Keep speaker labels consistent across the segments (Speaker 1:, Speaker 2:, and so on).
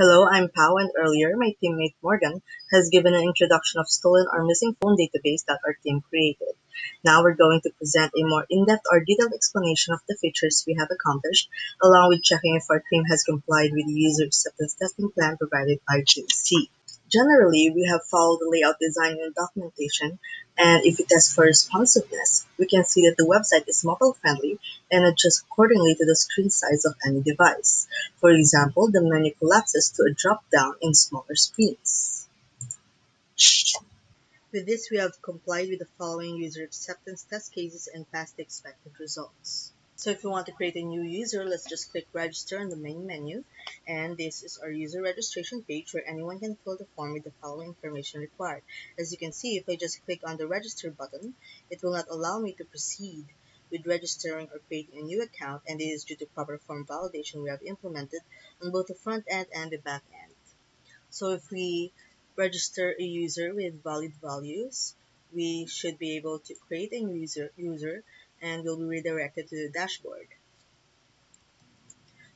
Speaker 1: Hello, I'm Pau, and earlier my teammate Morgan has given an introduction of stolen or missing phone database that our team created. Now we're going to present a more in-depth or detailed explanation of the features we have accomplished, along with checking if our team has complied with the user acceptance testing plan provided by JC. Generally, we have followed the layout design and documentation, and if we test for responsiveness, we can see that the website is mobile-friendly and adjusts accordingly to the screen size of any device. For example, the menu collapses to a drop-down in smaller screens. With this, we have complied with the following user acceptance test cases and passed the expected results. So if you want to create a new user, let's just click register in the main menu, and this is our user registration page where anyone can fill the form with the following information required. As you can see, if I just click on the register button, it will not allow me to proceed with registering or creating a new account, and this is due to proper form validation we have implemented on both the front end and the back end. So if we register a user with valid values, we should be able to create a new user and will be redirected to the dashboard.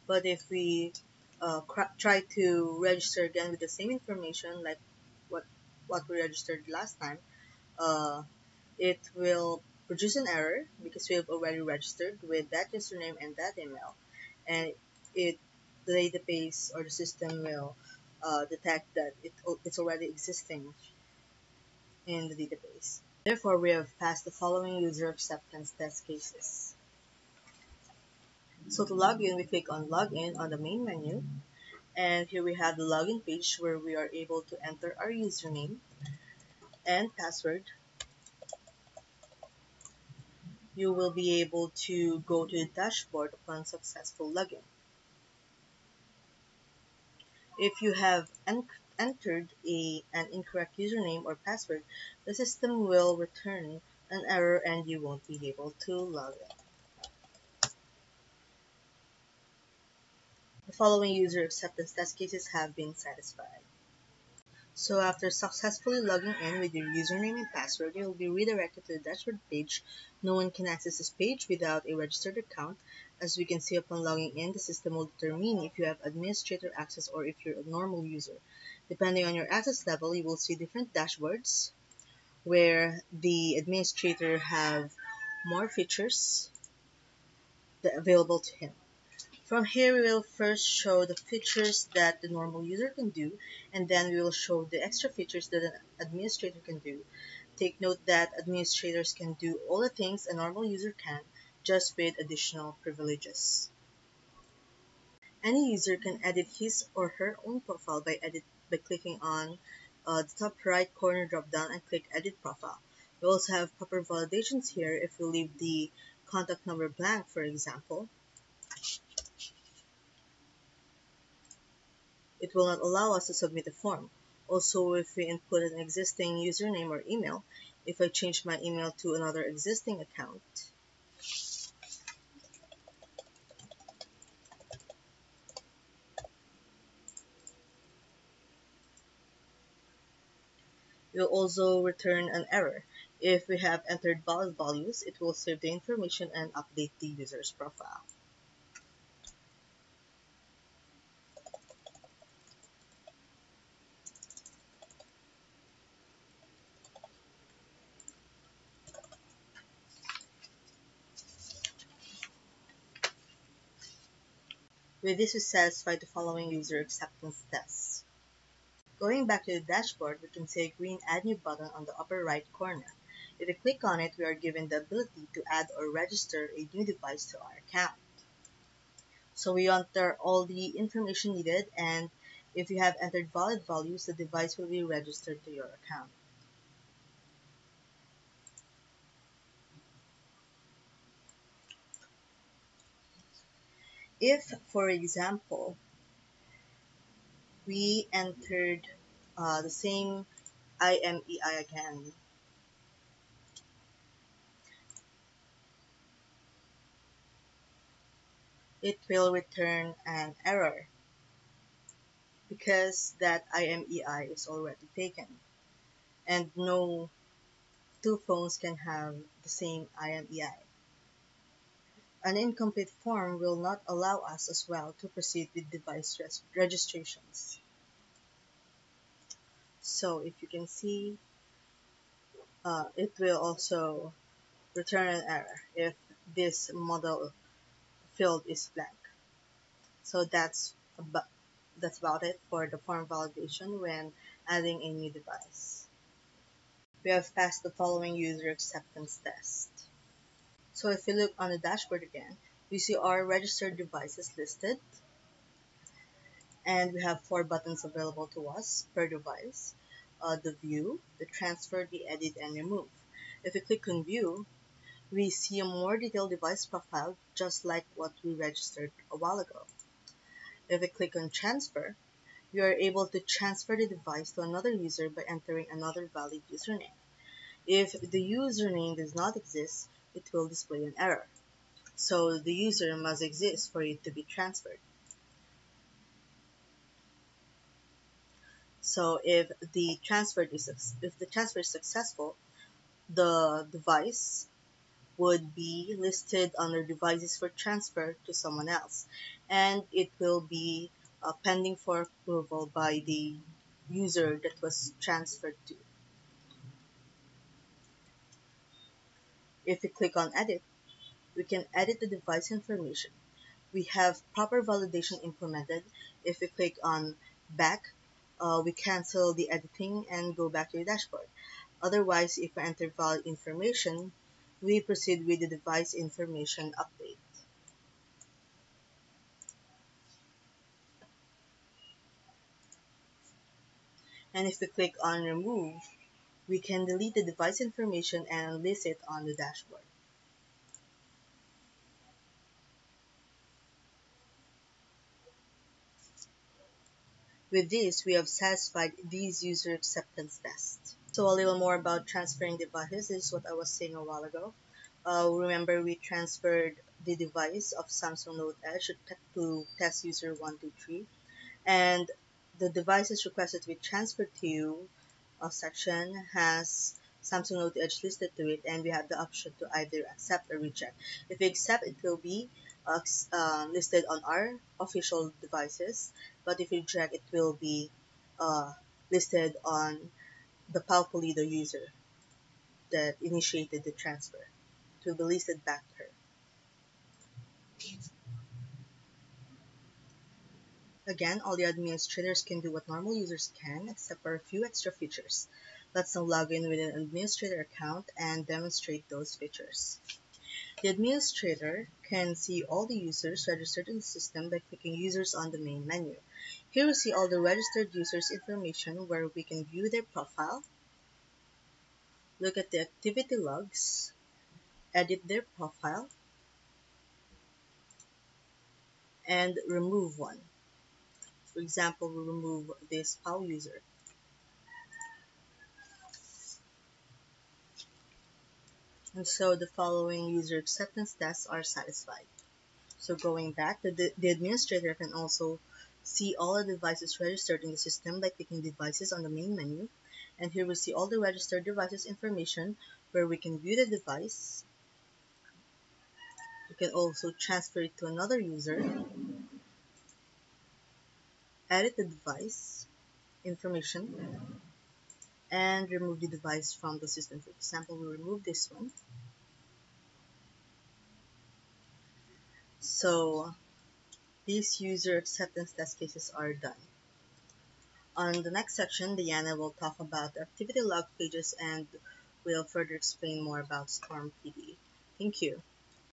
Speaker 1: But if we try to register again with the same information like what we registered last time, it will produce an error because we have already registered with that username and that email, and the database or the system will detect that it's already existing in the database. Therefore, we have passed the following user acceptance test cases. So to log in, we click on Login on the main menu, and here we have the login page where we are able to enter our username and password. You will be able to go to the dashboard upon successful login. If you have entered an incorrect username or password, the system will return an error and you won't be able to log in. The following user acceptance test cases have been satisfied. So after successfully logging in with your username and password, you will be redirected to the dashboard page. No one can access this page without a registered account. As we can see, upon logging in, the system will determine if you have administrator access or if you're a normal user. Depending on your access level, you will see different dashboards where the administrator have more features available to him. From here, we will first show the features that the normal user can do, and then we will show the extra features that an administrator can do. Take note that administrators can do all the things a normal user can, just with additional privileges. Any user can edit his or her own profile by clicking on the top right corner drop-down and click Edit Profile. We also have proper validations here. If we leave the contact number blank, for example, it will not allow us to submit a form. Also, if we input an existing username or email, if I change my email to another existing account, it will also return an error. If we have entered valid values, it will save the information and update the user's profile. With this, we satisfy the following user acceptance tests. Going back to the dashboard, we can see a green Add New button on the upper right corner. If we click on it, we are given the ability to add or register a new device to our account. So we enter all the information needed, and if you have entered valid values, the device will be registered to your account. If, for example, we entered the same IMEI again, it will return an error because that IMEI is already taken, and no two phones can have the same IMEI. An incomplete form will not allow us as well to proceed with device registrations. So if you can see, it will also return an error if this model field is blank. So that's about it for the form validation when adding a new device. We have passed the following user acceptance test. So if we look on the dashboard again, we see our registered devices listed, and we have 4 buttons available to us per device: the view, the transfer, the edit, and remove. If we click on view, we see a more detailed device profile just like what we registered a while ago. If we click on transfer, we are able to transfer the device to another user by entering another valid username. If the username does not exist, it will display an error. So the user must exist for it to be transferred. So if the transfer is successful, the device would be listed under devices for transfer to someone else, and it will be pending for approval by the user that was transferred to. If we click on edit, we can edit the device information. We have proper validation implemented. If we click on back, we cancel the editing and go back to the dashboard. Otherwise, if we enter valid information, we proceed with the device information update. And if we click on remove, we can delete the device information and list it on the dashboard. With this, we have satisfied these user acceptance tests. So a little more about transferring devices. This is what I was saying a while ago. Remember, we transferred the device of Samsung Note Edge to test user 123, and the devices requested to be transferred to you section has Samsung Note Edge listed to it, and we have the option to either accept or reject. If we accept, it will be listed on our official devices, but if we reject, it will be uh, listed on the Palpolido user that initiated the transfer. It will be listed back to her. Again, all the administrators can do what normal users can, except for a few extra features. Let's now log in with an administrator account and demonstrate those features. The administrator can see all the users registered in the system by clicking Users on the main menu. Here we see all the registered users' information where we can view their profile, look at the activity logs, edit their profile, and remove one. For example, we remove this PAL user. And so the following user acceptance tests are satisfied. So going back, the administrator can also see all the devices registered in the system by clicking Devices on the main menu. And here we see all the registered devices information where we can view the device. We can also transfer it to another user, edit the device information, and remove the device from the system. For example, we remove this one. So these user acceptance test cases are done. On the next section, Diana will talk about the activity log pages and will further explain more about STORMPD. Thank you.